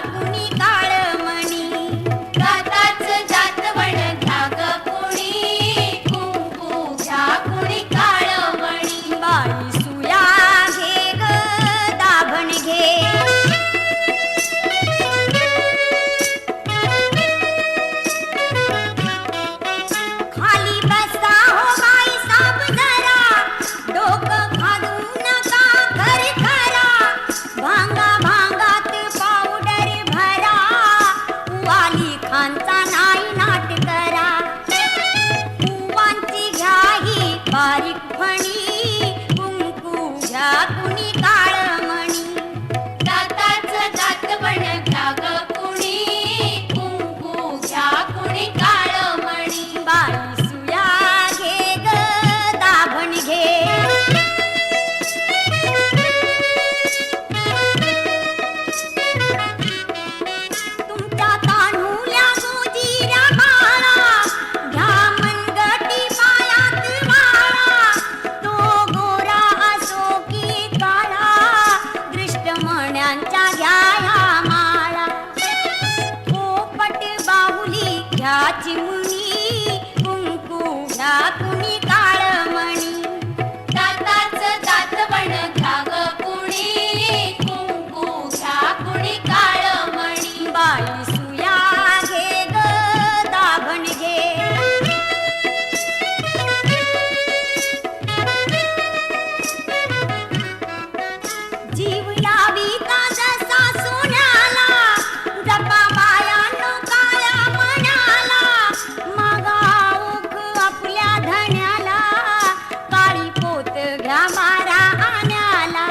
कुणी काळमणी दाताच दातवण घ्या ग कुणी कुंकू घ्या कुणी काळमणी बाई सुया घे ग दाभण घे खाली बसा हो बाई साब जरा डोकं घालू नका घर खरा भांगा भांगात पावडर भरा वाली खांचा नाही नाट करा कुवांची घ्या ही बारीक फणी कुंकू घ्या कुणी काळमणी दाताच दातवण घ्या ग कुणी कुंकू घ्या कुणी काळमणी बाई सुया घे ग दाभण घे तुमच्या तान्हुल्या गोजीऱ्या बाळा घ्या मनगटी पायात वाळा तो गोरा असो की काळा दृष्टमण्यांच्या घ्या ह्या माळा पोपट बाहुली घ्या चिमणी कुंकू घ्या कुणी काळमणी दाताच दातवण घ्या ग कुणी कुंकू घ्या कुणी काळमणी बाई सुया घे ग दाभण घे जीव लाविता जसा सोन्याला जपा बायानो काळ्या मनाला मागा ओख आपल्या धन्याला काळी पोत घ्या मारा आण्याला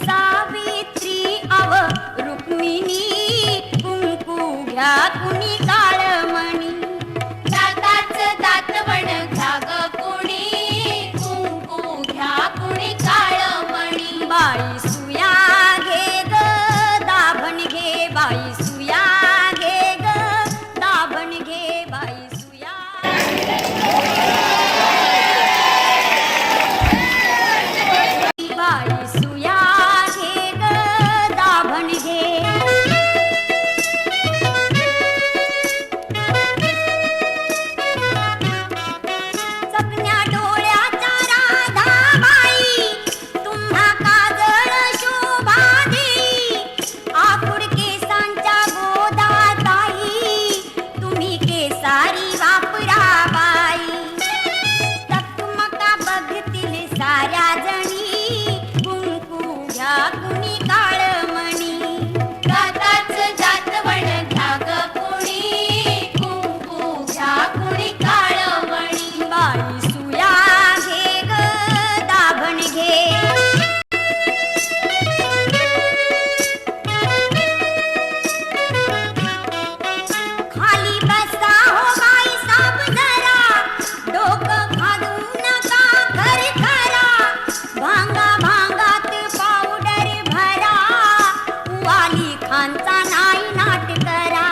सावित्री अव रुक्मिणी कुंकू घ्या कुणी काळमणी दाताच दातवण घ्या ग कुणी कुंकू घ्या कुणी काळमणी बाई सुया घे ग दाभण घे बाई सुया घे ग दाभण घे बाई सुया बाई सुया घे ग दाभण घे चकण्या डोळ्याच्या राधाबाई तुम्हा काजळ शोभा देई आकुड केसांच्या गोदाताई तुम्ही केसारी वापरा बाई चकमका बघतील साऱ्या जणी कुंकू घ्या कुणी काळमणी दाताच दातवण घ्या ग कुणी कुंकू घ्या कुणी काळमणी बाई सुया घे ग दाभण घे खाली बसा हो बाई साब जरा डोकं घालू नका घर खरा भांगा भांगात पावडर भरा वाली खांचा नाही नाट करा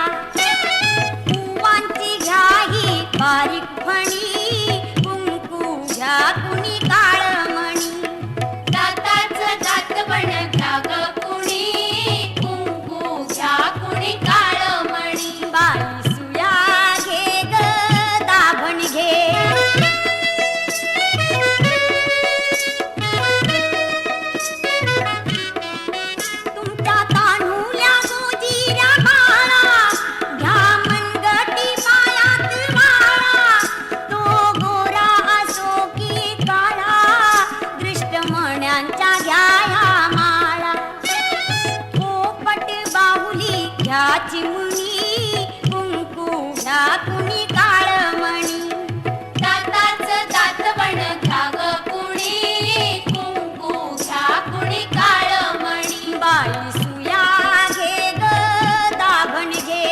कुवांची घ्या ही बारीक फणी कुंकू घ्या कुणी काळमणी दाताच दातवण घ्या ग कुणी कुंकू घ्या कुणी काळमणी बाई सुया घे ग दाभण घे तुमच्या तान्हुल्या गोजीऱ्या बाळा घ्या मनगटी पायात वाळा तो गोरा असो की काळा दृष्टमण्यांच्या घ्या ह्या माळा पोपट बाहुली घ्या चिमणी कुंकू घ्या कुणी काळमणी दाताच दातवण घ्या ग कुणी कुंकू घ्या कुणी काळमणी बाई सुया घे ग दाभण घे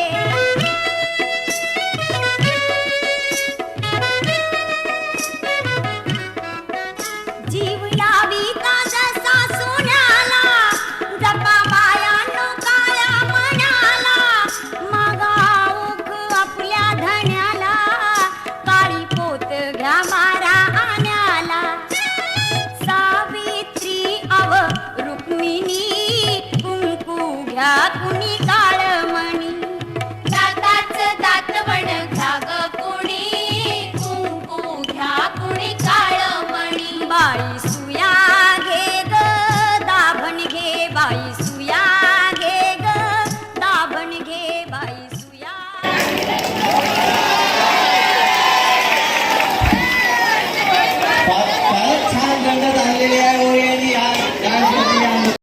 जीव लाविता जसा सोन्याला जपा बायानो काळ्या मनाला सुया